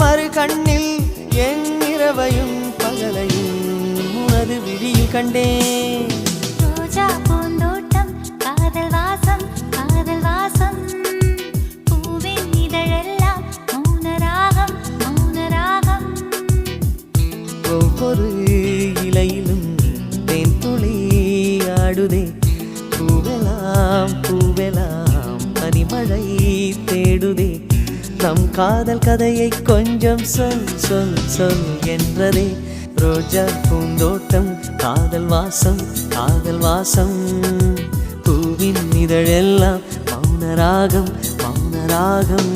மறு கண்ணில் என் இரவையும் பகலையும் உனது விழியில் கண்டேன். ரோஜா பூந்தோட்டம் காதல் வாசம் காதல் வாசம் பூவின் இதழெல்லாம் மௌனராகம் மௌனராகம். ஒவ்வொரு இலையிலும் தேன் துளி ஆடுதே. பூவெல்லாம் பூவெல்லாம் பனிமழை தேடுதே. நம் காதல் கதையை கொஞ்சம் சொல் சொல் சொல் என்றதே. ரோஜா பூந்தோட்டம் காதல் வாசம் காதல் வாசம் பூவின் இதழெல்லாம் மௌனராகம் மௌனராகம்.